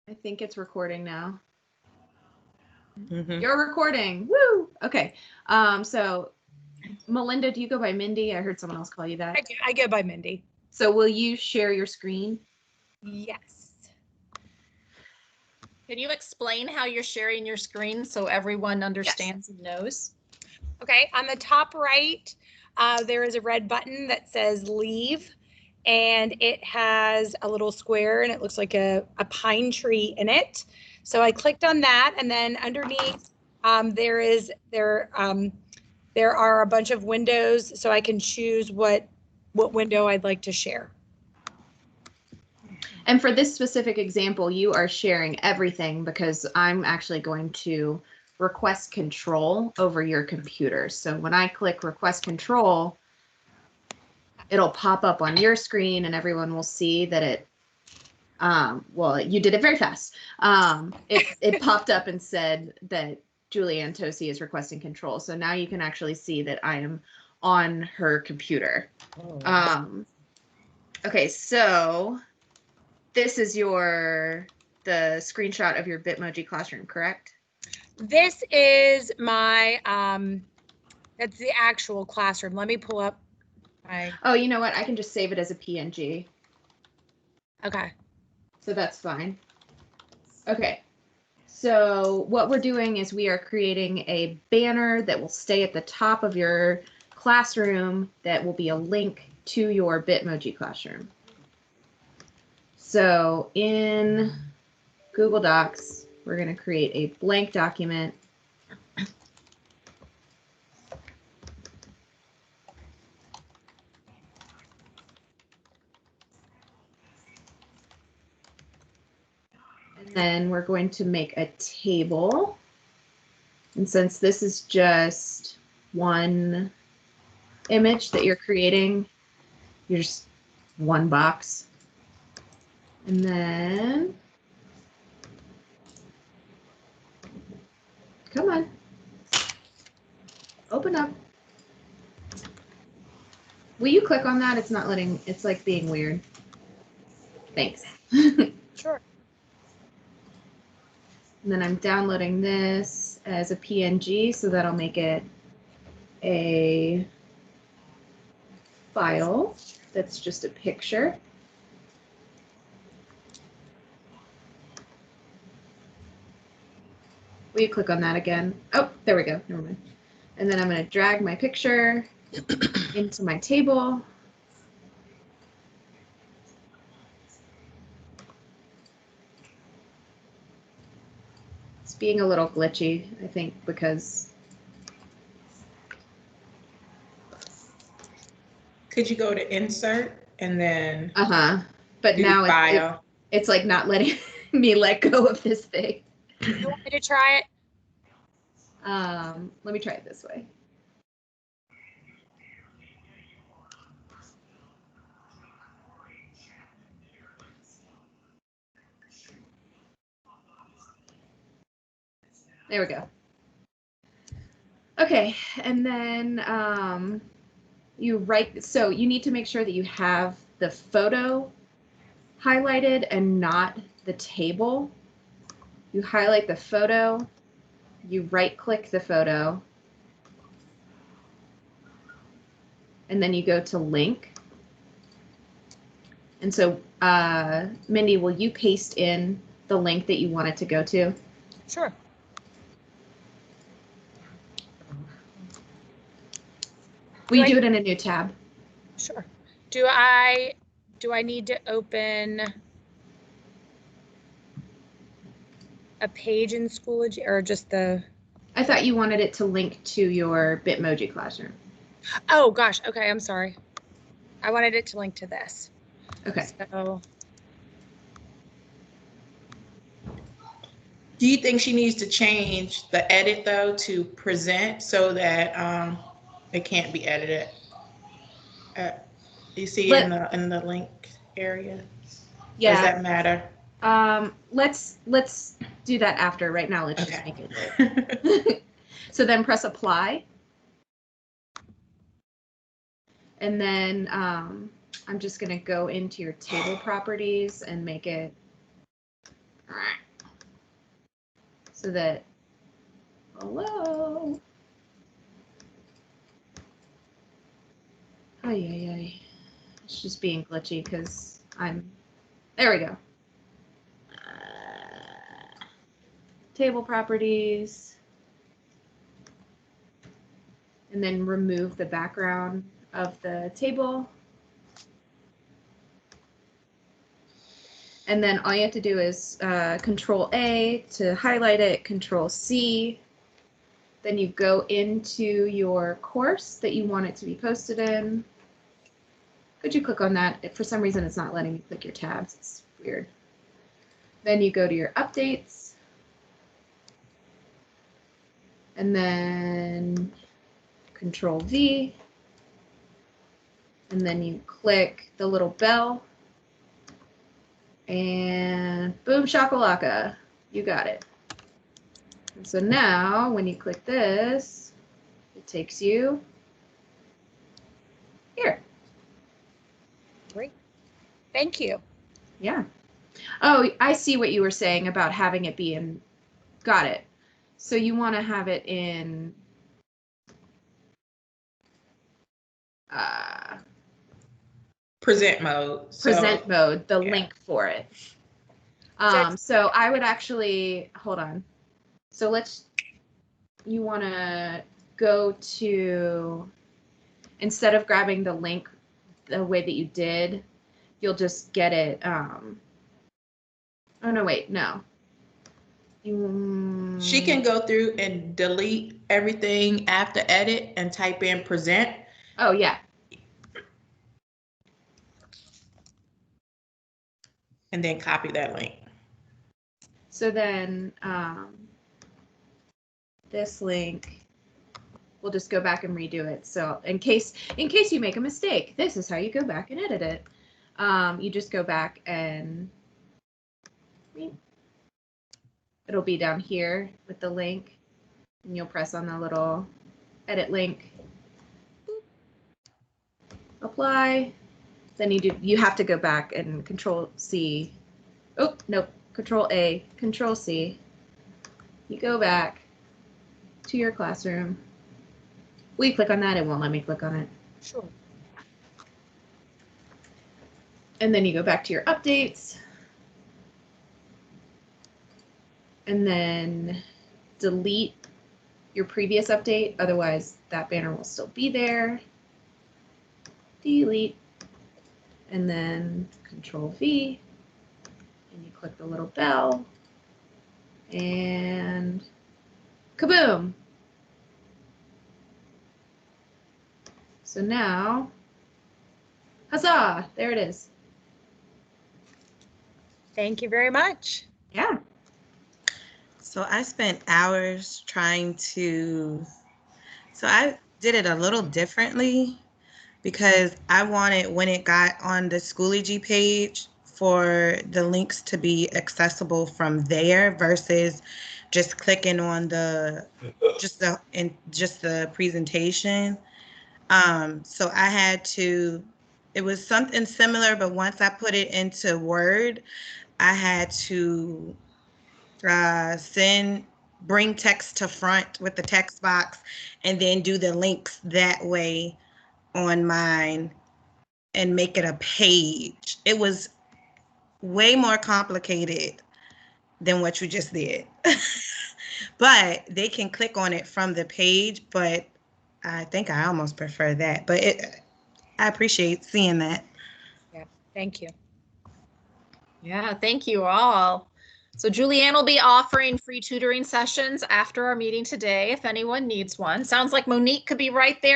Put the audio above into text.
I think it's recording now. Mm-hmm. You're recording. Woo! Okay. So Melinda, do you go by Mindy? I heard someone else call you that. I go by Mindy. So will you share your screen? Yes. Can you explain how you're sharing your screen so everyone understands and knows? Okay, on the top right, there is a red button that says leave, and it has a little square and it looks like a pine tree in it. So I clicked on that, and then underneath there are a bunch of windows, so I can choose what window I'd like to share. And for this specific example, you are sharing everything because I'm actually going to request control over your computer. So when I click request control, it'll pop up on your screen and everyone will see that it, well, you did it very fast. It popped up and said that Julianne Tosi is requesting control. So now you can actually see that I am on her computer. Okay, so this is the screenshot of your Bitmoji Classroom, correct? This is my, that's the actual classroom. Let me pull up my. Oh, you know what? I can just save it as a PNG. Okay. So that's fine. Okay. So what we're doing is we are creating a banner that will stay at the top of your classroom that will be a link to your Bitmoji Classroom. So in Google Docs, we're going to create a blank document. And then we're going to make a table. And since this is just one image that you're creating, you're just one box. And then, come on, open up. Will you click on that? It's not letting, it's like being weird. Thanks. Sure. And then I'm downloading this as a PNG, so that'll make it a file that's just a picture. Will you click on that again? Oh, there we go. Never mind. And then I'm going to drag my picture into my table. It's being a little glitchy, I think, because. Could you go to insert and then But now file? It's like not letting me let go of this thing. You want me to try it? Let me try it this way. There we go. Okay, and then so you need to make sure that you have the photo highlighted and not the table. You highlight the photo, you right-click the photo, and then you go to link. And so, Mindy, will you paste in the link that you want it to go to? Sure. Will you do it in a new tab? Sure. Do I need to open a page in Schoology or just the? I thought you wanted it to link to your Bitmoji Classroom. Oh gosh. Okay. I'm sorry. I wanted it to link to this. Okay. So. Do you think she needs to change the edit though to present so that it can't be edited? You see in the link area? Yeah. Does that matter? Let's do that after. Right now, let's just make it work. So then press apply. And then I'm just going to go into your table properties and make it. so that, hello. Ay. It's just being glitchy because there we go. Table properties. And then remove the background of the table. And then all you have to do is Control A to highlight it, Control C. Then you go into your course that you want it to be posted in. Could you click on that? If for some reason it's not letting you click your tabs, it's weird. Then you go to your updates. And then Control V. And then you click the little bell. And boom shakalaka, you got it. And so now when you click this, it takes you here. Great. Thank you. Yeah. Oh, I see what you were saying about having it be in, got it. So you want to have it in Present mode. present mode, the link for it. So I would actually, hold on. So you want to go to, instead of grabbing the link the way that you did, you'll just get it. Oh, no, wait, no. She can go through and delete everything after edit and type in present. Oh, yeah. And then copy that link. So then this link, we'll just go back and redo it. So in case you make a mistake, this is how you go back and edit it. You just go back and it'll be down here with the link, and you'll press on the little edit link. Apply. Then you have to go back and Control C. Oh, nope. Control A, Control C. You go back to your classroom. Will you click on that? It won't let me click on it. Sure. And then you go back to your updates. And then delete your previous update. Otherwise, that banner will still be there. Delete. And then Control V. And you click the little bell. And kaboom. So now, huzzah, there it is. Thank you very much. Yeah. So I spent hours so I did it a little differently because I wanted, when it got on the Schoology page, for the links to be accessible from there versus just clicking on just the presentation. So I had to, it was something similar, but once I put it into Word, I had to bring text to front with the text box and then do the links that way on mine and make it a page. It was way more complicated than what you just did. But they can click on it from the page, but I think I almost prefer that. But I appreciate seeing that. Yeah, thank you. Yeah, thank you all. So Julianne will be offering free tutoring sessions after our meeting today if anyone needs one. Sounds like Monique could be right there.